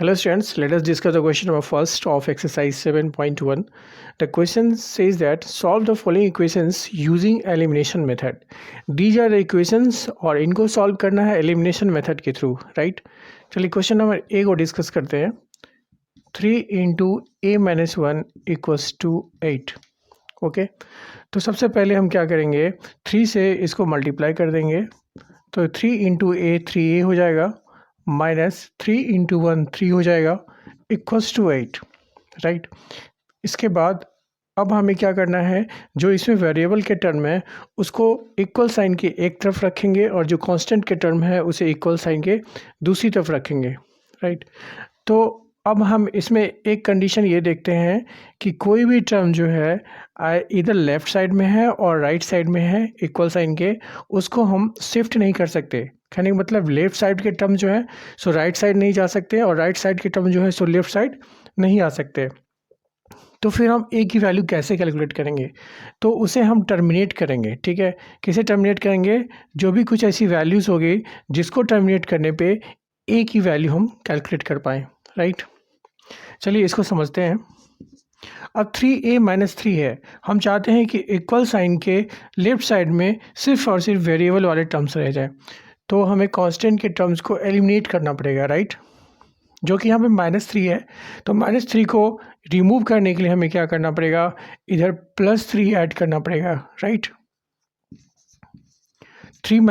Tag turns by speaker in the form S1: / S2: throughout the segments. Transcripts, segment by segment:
S1: Hello students, let us discuss the question number first of exercise 7.1. The question says that solve the following equations using elimination method. These are the equations और इनको solve करना है elimination method के through, right? चलिए question number A को discuss करते हैं. 3 into A minus 1 equals to 8. Okay, तो सबसे पहले हम क्या करेंगे, 3 से इसको मल्टीप्लाई कर देंगे. तो 3 इंटू ए 3a हो जाएगा, माइनस 3 इंटू 1 3 हो जाएगा, इक्वल्स टू 8, राइट. इसके बाद अब हमें क्या करना है, जो इसमें वेरिएबल के टर्म है उसको इक्वल साइन के एक तरफ रखेंगे और जो कांस्टेंट के टर्म है उसे इक्वल साइन के दूसरी तरफ रखेंगे, राइट. तो अब हम इसमें एक कंडीशन ये देखते हैं कि कोई भी टर्म जो है इधर लेफ़्ट साइड में है और राइट साइड में है इक्वल साइन के, उसको हम शिफ्ट नहीं कर सकते. कहने का मतलब लेफ़्ट साइड के टर्म जो है सो राइट साइड नहीं जा सकते और राइट साइड के टर्म जो है सो लेफ़्ट साइड नहीं आ सकते. तो फिर हम ए की वैल्यू कैसे कैलकुलेट करेंगे, तो उसे हम टर्मिनेट करेंगे. ठीक है, किसे टर्मिनेट करेंगे, जो भी कुछ ऐसी वैल्यूज़ होगी जिसको टर्मिनेट करने पे ए की वैल्यू हम कैलकुलेट कर पाएँ, राइट. चलिए इसको समझते हैं. अब 3a माइनस 3 है, हम चाहते हैं कि इक्वल साइन के लेफ़्ट साइड में सिर्फ और सिर्फ वेरिएबल वाले टर्म्स रह जाए. तो हमें कांस्टेंट के टर्म्स को एलिमिनेट करना पड़ेगा, राइट, जो कि यहाँ पे -3 है. तो -3 को रिमूव करने के लिए हमें क्या करना पड़ेगा, इधर +3 ऐड करना पड़ेगा, राइट. 3a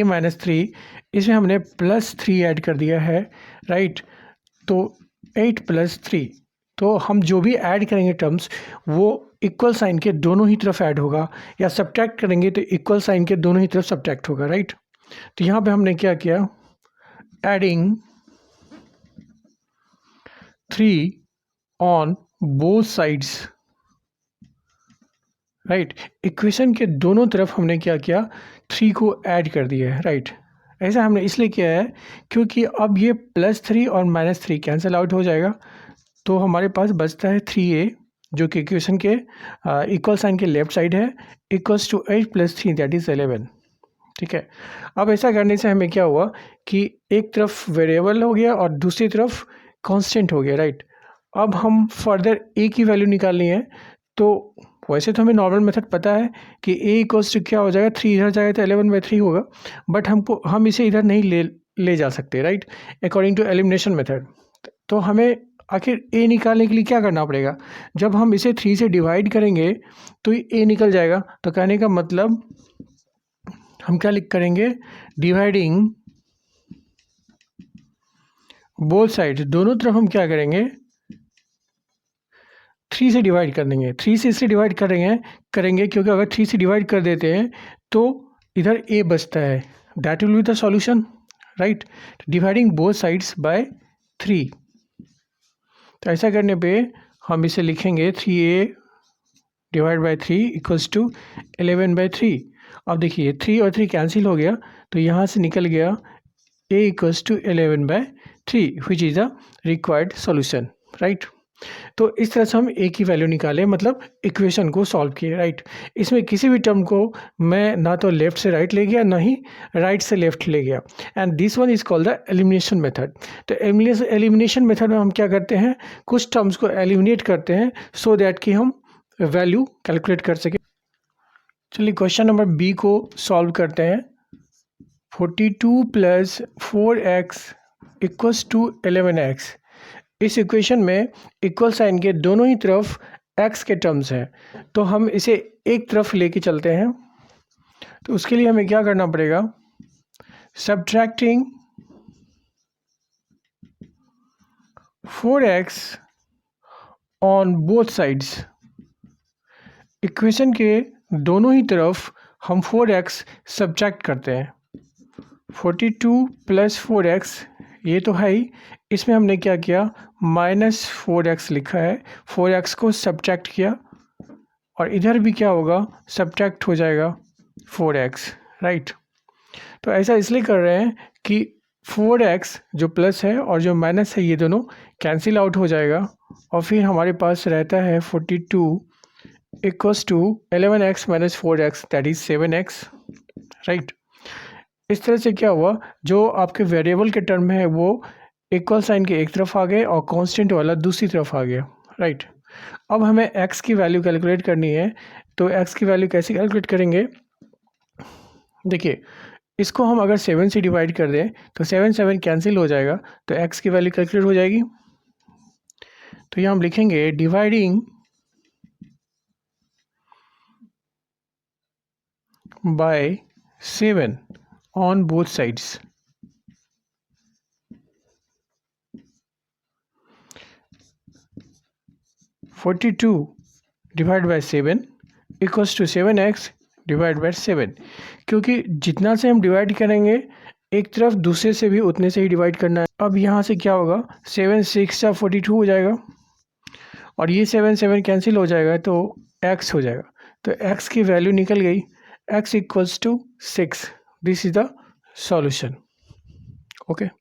S1: माइनस 3 इसमें हमने +3 ऐड कर दिया है, राइट. तो 8 + 3, तो हम जो भी ऐड करेंगे टर्म्स वो इक्वल साइन के दोनों ही तरफ ऐड होगा, या सब्ट्रैक्ट करेंगे तो इक्वल साइन के दोनों ही तरफ सब्ट्रैक्ट होगा, राइट. तो यहाँ पे हमने क्या किया, adding 3 on both sides, right. Equation के दोनों तरफ हमने क्या किया, 3 को ऐड कर दिया है, राइट. ऐसा हमने इसलिए किया है क्योंकि अब ये +3 और -3 कैंसिल आउट हो जाएगा. तो हमारे पास बचता है 3a, जो कि इक्वेशन के इक्वल साइन के लेफ्ट साइड है, इक्वल्स टू 8 + 3 दैट इज़ 11. ठीक है, अब ऐसा करने से हमें क्या हुआ कि एक तरफ वेरिएबल हो गया और दूसरी तरफ कांस्टेंट हो गया, राइट. अब हम फर्दर a की वैल्यू निकालनी है. तो वैसे तो हमें नॉर्मल मेथड पता है कि a इक्वल्स टू क्या हो जाएगा, 3 इधर जाएगा तो 11/3 होगा, बट हम इसे इधर नहीं ले जा सकते, right, according to elimination method. तो हमें आखिर a निकालने के लिए क्या करना पड़ेगा, जब हम इसे 3 से डिवाइड करेंगे तो a निकल जाएगा. तो कहने का मतलब हम क्या लिख करेंगे, डिवाइडिंग बोथ साइड्स, दोनों तरफ हम क्या करेंगे, 3 से डिवाइड कर देंगे. 3 से इससे डिवाइड करेंगे क्योंकि अगर 3 से डिवाइड कर देते हैं तो इधर a बचता है, that will be the solution, right. Dividing both sides by 3. तो ऐसा करने पे हम इसे लिखेंगे 3a divide by 3 equals to 11/3. अब देखिए 3 और 3 कैंसिल हो गया, तो यहाँ से निकल गया a equals to 11/3 which is the required solution, right. तो इस तरह से हम a की वैल्यू निकाले, मतलब इक्वेशन को सॉल्व किए, राइट. इसमें किसी भी टर्म को मैं ना तो लेफ़्ट से राइट ले गया, ना ही राइट से लेफ़्ट ले गया, and this one is called the elimination method. तो एलिमिनेशन मेथड में हम क्या करते हैं, कुछ टर्म्स को एलिमिनेट करते हैं सो दैट कि हम वैल्यू कैलकुलेट कर सकें. चलिए क्वेश्चन नंबर बी को सॉल्व करते हैं. 42 + 4x इक्वल्स टू 11x. इस इक्वेशन में इक्वल साइन के दोनों ही तरफ x के टर्म्स हैं, तो हम इसे एक तरफ लेके चलते हैं. तो उसके लिए हमें क्या करना पड़ेगा, subtracting 4x on both sides. Equation के दोनों ही तरफ हम 4x सब्ट्रैक्ट करते हैं. 42 + 4x ये तो है ही, इसमें हमने क्या किया, -4x लिखा है, 4x को सब्ट्रैक्ट किया, और इधर भी क्या होगा, सब्ट्रैक्ट हो जाएगा 4x, राइट. तो ऐसा इसलिए कर रहे हैं कि 4x जो प्लस है और जो माइनस है ये दोनों कैंसिल आउट हो जाएगा, और फिर हमारे पास रहता है 42 equals to 11x - 4x that is 7x, right. इस तरह से क्या हुआ, जो आपके वेरिएबल के टर्म है वो इक्वल साइन के एक तरफ आ गए और कांस्टेंट वाला दूसरी तरफ आ गया, राइट। अब हमें x की वैल्यू कैलकुलेट करनी है, तो x की वैल्यू कैसे कैलकुलेट करेंगे? देखिए, इसको हम अगर 7 से डिवाइड कर दें तो 7 7 कैंसिल हो जाएगा, तो x की वैल्यू कैलकुलेट हो जाएगी। तो यहाँ हम लिखेंगे dividing by 7 on both sides. (42 divide by 7 equals to 7x divide by 7। क्योंकि जितना से हम डिवाइड करेंगे एक तरफ दूसरे से भी उतने से ही डिवाइड करना है। अब यहाँ से क्या होगा, 7 6 या 42 हो जाएगा और ये 7 7 कैंसिल हो जाएगा तो x हो जाएगा। तो x की वैल्यू निकल गई, x equals to 6। This is the solution. Okay.